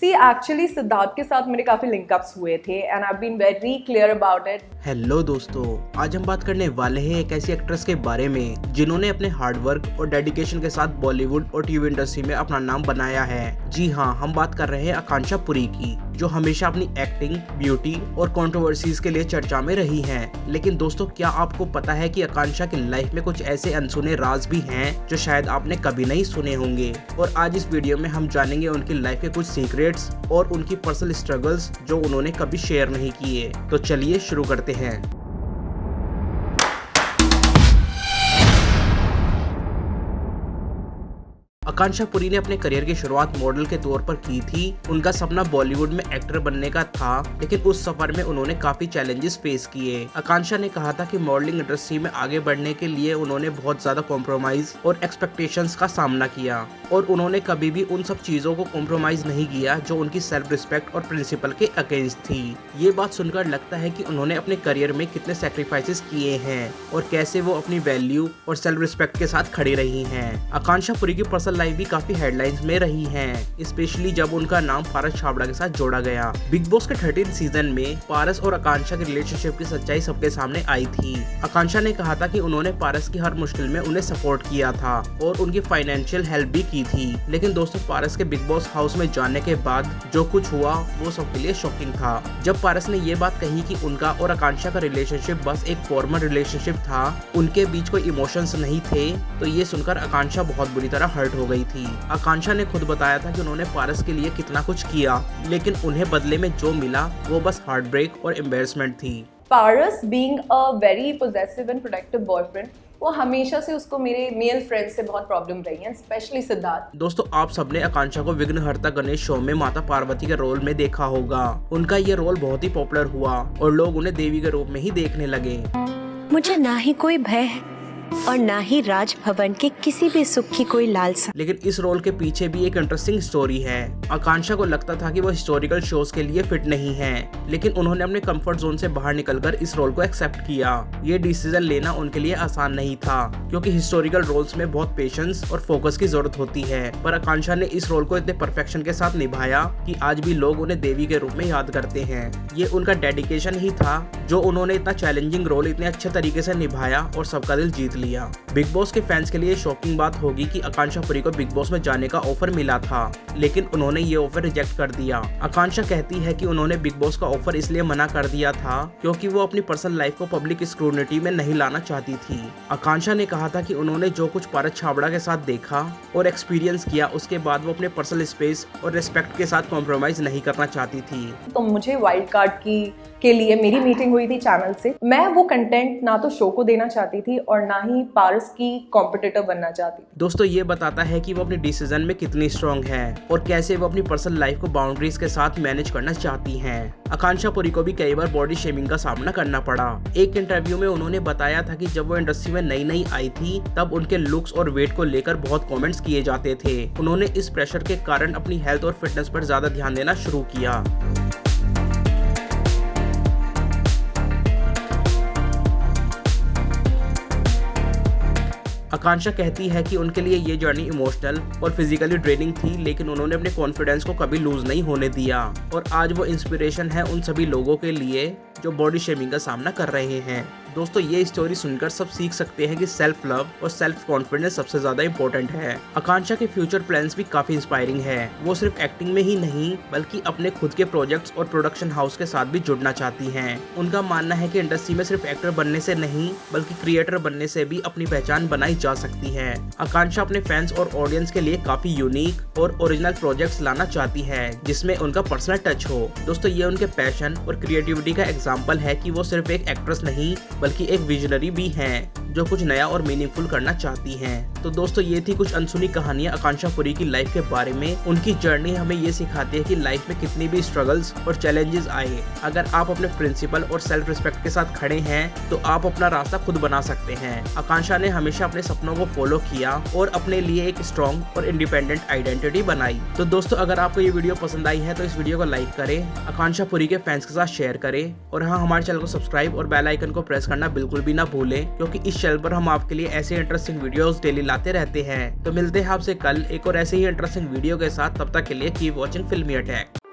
सी actually Siddharth के साथ मेरे काफी लिंकअप्स हुए थे and I have been very clear about it. Hello दोस्तों, आज हम बात करने वाले हैं एक ऐसी एक्ट्रेस के बारे में जिन्होंने अपने हार्डवर्क और डेडिकेशन के साथ बॉलीवुड और टीवी इंडस्ट्री में अपना नाम बनाया है। जी हाँ, हम बात कर रहे हैं आकांक्षा पुरी की, जो हमेशा अपनी एक्टिंग, ब्यूटी और कंट्रोवर्सीज के लिए चर्चा में रही हैं। लेकिन दोस्तों, क्या आपको पता है कि आकांक्षा की लाइफ में कुछ ऐसे अनसुने राज भी हैं जो शायद आपने कभी नहीं सुने होंगे। और आज इस वीडियो में हम जानेंगे उनकी लाइफ के कुछ सीक्रेट्स और उनकी पर्सनल स्ट्रगल्स जो उन्होंने कभी शेयर नहीं किए। तो चलिए शुरू करते हैं। आकांक्षा पुरी ने अपने करियर की शुरुआत मॉडल के तौर पर की थी। उनका सपना बॉलीवुड में एक्टर बनने का था, लेकिन उस सफर में उन्होंने काफी चैलेंजेस फेस किए। आकांक्षा ने कहा था कि मॉडलिंग इंडस्ट्री में आगे बढ़ने के लिए उन्होंने बहुत ज्यादा कॉम्प्रोमाइज और एक्सपेक्टेशंस का सामना किया, और उन्होंने कभी भी उन सब चीजों को कॉम्प्रोमाइज नहीं किया जो उनकी सेल्फ रिस्पेक्ट और प्रिंसिपल के अगेंस्ट थी। ये बात सुनकर लगता है कि उन्होंने अपने करियर में कितने सेक्रीफाइसेस किए हैं और कैसे वो अपनी वैल्यू और सेल्फ रिस्पेक्ट के साथ खड़ी रही हैं। आकांक्षा पुरी की पर्सनल लाइफ भी काफी हेडलाइंस में रही हैं, स्पेशली जब उनका नाम पारस छाबड़ा के साथ जोड़ा गया। बिग बॉस के 13 सीजन में पारस और आकांक्षा की रिलेशनशिप की सच्चाई सबके सामने आई थी। आकांक्षा ने कहा था कि उन्होंने पारस की हर मुश्किल में उन्हें सपोर्ट किया था और उनकी फाइनेंशियल हेल्प भी की थी। लेकिन दोस्तों, पारस के बिग बॉस हाउस में जाने के बाद जो कुछ हुआ वो सबके लिए शॉकिंग था। जब पारस ने ये बात कही कि उनका और आकांक्षा का रिलेशनशिप बस एक फॉर्मल रिलेशनशिप था, उनके बीच कोई इमोशंस नहीं थे, तो ये सुनकर आकांक्षा बहुत बुरी तरह हर्ट हो गई थी। आकांक्षा ने खुद बताया था कि उन्होंने पारस के लिए कितना कुछ किया, लेकिन उन्हें बदले में जो मिला वो बस हार्ट ब्रेक और एम्बैरेसमेंट थी। Paras being a very possessive and protective boyfriend, वो हमेशा से उसको मेरे मेल फ्रेंड्स से बहुत प्रॉब्लम रही है, स्पेशली सिद्धार्थ। दोस्तों, आप सबने आकांक्षा को विघ्नहर्ता गणेश शो में माता पार्वती के रोल में देखा होगा। उनका ये रोल बहुत ही पॉपुलर हुआ और लोग उन्हें देवी के रूप में ही देखने लगे। मुझे ना ही कोई भय है और ना ही राजभवन के किसी भी सुख की कोई लालसा। लेकिन इस रोल के पीछे भी एक इंटरेस्टिंग स्टोरी है। आकांक्षा को लगता था कि वो हिस्टोरिकल शोज के लिए फिट नहीं है, लेकिन उन्होंने अपने कंफर्ट जोन से बाहर निकलकर इस रोल को एक्सेप्ट किया। ये डिसीजन लेना उनके लिए आसान नहीं था, क्योंकि हिस्टोरिकल रोल्स में बहुत पेशेंस और फोकस की जरूरत होती है। पर आकांक्षा ने इस रोल को इतने परफेक्शन के साथ निभाया कि आज भी लोग उन्हें देवी के रूप में याद करते हैं। ये उनका डेडिकेशन ही था जो उन्होंने इतना चैलेंजिंग रोल इतने अच्छे तरीके से निभाया और सबका दिल जीत लिया। बिग बॉस के फैंस के लिए शॉकिंग बात होगी कि आकांक्षा पुरी को बिग बॉस में जाने का ऑफर मिला था, लेकिन उन्होंने ये ऑफर रिजेक्ट कर दिया। आकांक्षा कहती है कि उन्होंने बिग बॉस का ऑफर इसलिए मना कर दिया था क्योंकि वो अपनी पर्सनल लाइफ को पब्लिक स्क्रूटिनी में नहीं लाना चाहती थी। आकांक्षा ने कहा था कि उन्होंने जो कुछ पारस छाबड़ा के साथ देखा और एक्सपीरियंस किया, उसके बाद वो अपने पर्सनल स्पेस और रिस्पेक्ट के साथ कॉम्प्रोमाइज नहीं करना चाहती थी। तो मुझे वाइल्ड कार्ड के लिए मेरी मीटिंग हुई थी चैनल से। मैं वो कंटेंट ना तो शो को देना चाहती थी और ना ही पारस की कॉम्पिटिटर बनना चाहती थी। दोस्तों, ये बताता है कि वो अपनी डिसीजन में कितनी स्ट्रांग है और कैसे वो अपनी पर्सनल लाइफ को बाउंड्रीज के साथ मैनेज करना चाहती हैं। आकांक्षा पुरी को भी कई बार बॉडी शेमिंग का सामना करना पड़ा। एक इंटरव्यू में उन्होंने बताया था कि जब वो इंडस्ट्री में नई नई आई थी, तब उनके लुक्स और वेट को लेकर बहुत कमेंट्स किए जाते थे। उन्होंने इस प्रेशर के कारण अपनी हेल्थ और फिटनेस पर ज्यादा ध्यान देना शुरू किया। आकांक्षा कहती है कि उनके लिए ये जर्नी इमोशनल और फिजिकली ड्रेनिंग थी, लेकिन उन्होंने अपने कॉन्फिडेंस को कभी लूज नहीं होने दिया, और आज वो इंस्पिरेशन है उन सभी लोगों के लिए जो बॉडी शेमिंग का सामना कर रहे हैं। दोस्तों, ये स्टोरी सुनकर सब सीख सकते हैं कि सेल्फ लव और सेल्फ कॉन्फिडेंस सबसे ज्यादा इंपॉर्टेंट है। आकांक्षा के फ्यूचर प्लान्स भी काफी इंस्पायरिंग है। वो सिर्फ एक्टिंग में ही नहीं, बल्कि अपने खुद के प्रोजेक्ट्स और प्रोडक्शन हाउस के साथ भी जुड़ना चाहती हैं। उनका मानना है कि इंडस्ट्री में सिर्फ एक्टर बनने से नहीं, बल्कि क्रिएटर बनने से भी अपनी पहचान बनाई जा सकती है। आकांक्षा अपने फैंस और ऑडियंस के लिए काफी यूनिक और ओरिजिनल प्रोजेक्ट्स लाना चाहती है, जिसमें उनका पर्सनल टच हो। दोस्तों, ये उनके पैशन और क्रिएटिविटी का एग्जाम्पल है कि वो सिर्फ एक एक्ट्रेस नहीं, बल्कि एक विजनरी भी हैं जो कुछ नया और मीनिंगफुल करना चाहती हैं। तो दोस्तों, ये थी कुछ अनसुनी कहानियां आकांक्षा पुरी की लाइफ के बारे में। उनकी जर्नी हमें ये सिखाती है कि लाइफ में कितनी भी स्ट्रगल्स और चैलेंजेस आए, अगर आप अपने प्रिंसिपल और सेल्फ रिस्पेक्ट के साथ खड़े हैं तो आप अपना रास्ता खुद बना सकते हैं। आकांक्षा ने हमेशा अपने सपनों को फॉलो किया और अपने लिए एक स्ट्रॉन्ग और इंडिपेंडेंट आइडेंटिटी बनाई। तो दोस्तों, अगर आपको ये वीडियो पसंद आई है तो इस वीडियो को लाइक करें, आकांक्षा पुरी के फैंस के साथ शेयर करें, और हाँ, हमारे चैनल को सब्सक्राइब और बेल आइकन को प्रेस करना बिल्कुल भी ना भूलें, क्योंकि इस चैनल पर हम आपके लिए ऐसे इंटरेस्टिंग वीडियोस डेली लाते रहते हैं। तो मिलते हैं आपसे कल एक और ऐसे ही इंटरेस्टिंग वीडियो के साथ। तब तक के लिए कीप वॉचिंग फिल्मी अटैक।